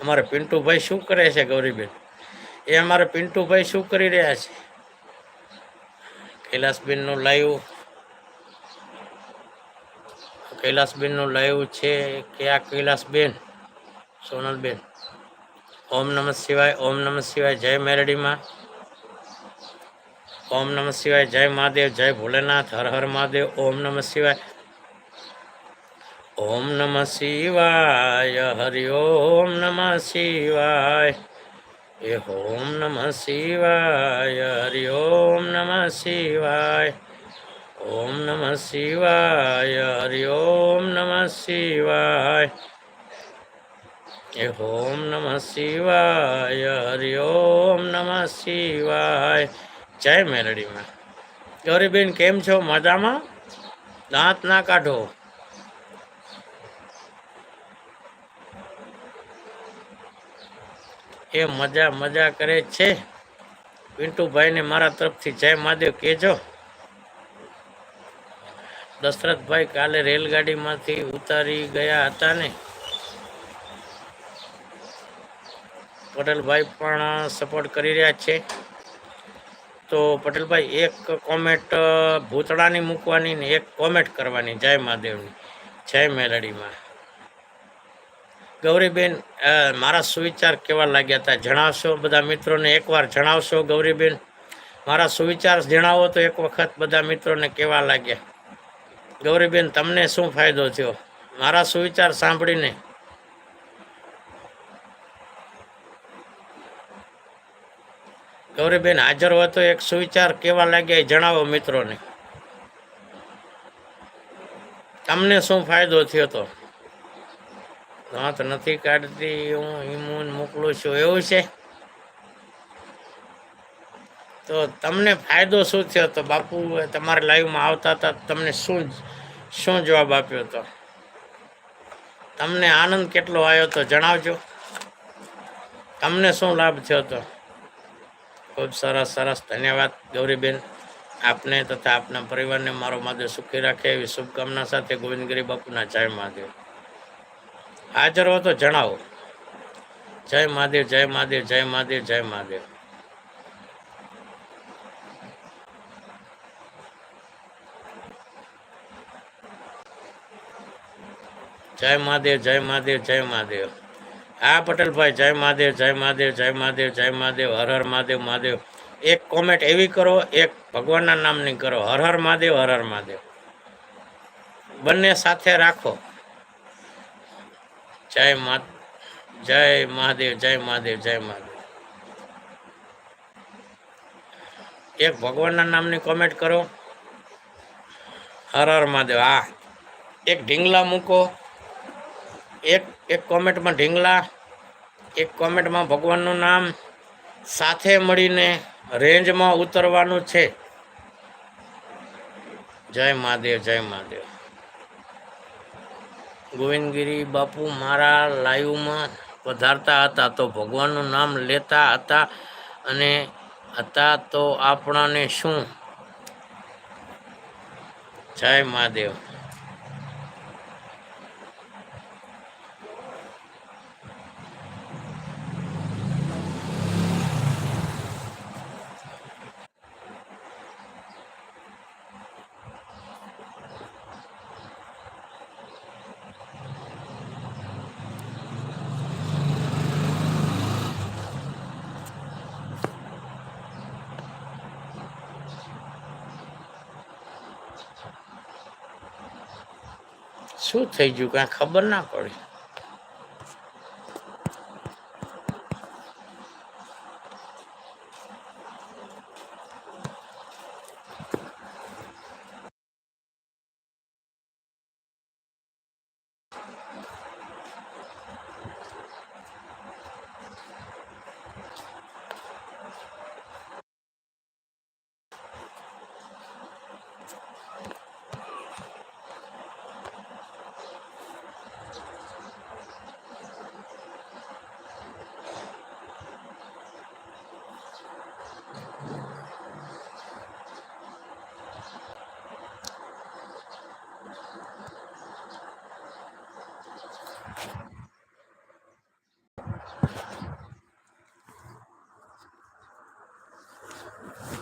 અમારે પિન્ટુભાઈ શું કરે છે ગૌરીબેન? એ અમારે પિન્ટુભાઈ શું કરી રહ્યા છે? કૈલાસબેનનું લાઈવ છે કે આ કૈલાસબેન સોનલબેન? ઓમ નમઃ શિવાય, ઓમ નમઃ શિવાય, જય મેરડીમાં, ઓમ નમઃ શિવાય, જય મહાદેવ, જય ભોલેનાથ, હર હર મહાદેવ, ઓમ નમઃ શિવાય, ઓમ નમઃ શિવાય, હરિ ઓમ નમઃ શિવાય, એ ઓમ નમઃ શિવાય, હરિ ઓમ નમઃ શિવાય, ઓમ નમઃ શિવાય, હરિ ઓમ નમઃ શિવાય, એ ઓમ નમઃ શિવાય, હરિ ઓમ નમઃ શિવાય, જય મેરડીમાં. ગૌરીબેન કેમ છો? મજામાં? દાંત ના કાઢો. એ મજા કરે છે. પિન્ટુભાઈને મારા તરફથી જય મહાદેવ કહેજો. દશરથભાઈ કાલે રેલગાડીમાંથી ઉતારી ગયા હતા ને? પટેલભાઈ પણ સપોર્ટ કરી રહ્યા છે. તો પટેલભાઈ એક કોમેન્ટ ભૂતળાની મૂકવાની ને એક કોમેન્ટ કરવાની જય મહાદેવની, જય મેલડીમાં. ગૌરીબેન મારા સુવિચાર કેવા લાગ્યા હતા જણાવશો? બધા મિત્રોને એકવાર જણાવશો ગૌરીબેન? મારા સુવિચાર જણાવો તો એક વખત બધા મિત્રોને કેવા લાગ્યા? ગૌરીબેન તમને શું ફાયદો થયો મારા સુવિચાર સાંભળીને? ગૌરીબેન હાજર હોય તો એક સુવિચાર કેવા લાગ્યા એ જણાવો મિત્રોને. તમને શું ફાયદો થયો તો? દાંત નથી કાઢતી, હું ઇમ્યુન મોકલું છું, એવું છે? તો તમને ફાયદો શું થયો તો? બાપુ તમારા લાઈવમાં આવતા હતા, તમને શું જવાબ આપ્યો હતો? તમને આનંદ કેટલો આવ્યો તો જણાવજો. તમને શું લાભ થયો હતો? ખૂબ સરસ, ધન્યવાદ ગૌરીબેન. આપને તથા આપના પરિવારને મારો મહાદેવ સુખી રાખે એવી શુભકામના સાથે ગોવિંદગીરી બાપુના જય મહાદેવ. હાજર હો તો જણાવો. જય મહાદેવ, જય મહાદેવ, જય મહાદેવ, જય મહાદેવ. જય મહાદેવ, જય મહાદેવ, જય મહાદેવ. હા પટેલભાઈ, જય મહાદેવ, જય મહાદેવ, જય મહાદેવ, જય મહાદેવ, હર હર મહાદેવ, મહાદેવ. એક કોમેન્ટ એવી કરો, એક ભગવાનના નામની કરો, હર હર મહાદેવ, હર હર મહાદેવ, બંને સાથે રાખો. જય મહાદેવ, જય મહાદેવ, જય મહાદેવ. એક ભગવાનના નામની કોમેન્ટ કરો, હર હર મહાદેવ. હા, એક ઢીંગલા મૂકો, એક કોમેન્ટમાં ઢીંગલા, એક કોમેન્ટમાં ભગવાનનું નામ, સાથે મળીને રેન્જમાં ઉતરવાનું છે. જય મહાદેવ, જય મહાદેવ. ગોવિંદગીરી બાપુ મારા લાઈવમાં પધારતા હતા તો ભગવાનનું નામ લેતા હતા અને હતા તો આપણાને શું? જય મહાદેવ. શું થઈ ગયું કાંઈ ખબર ના પડી.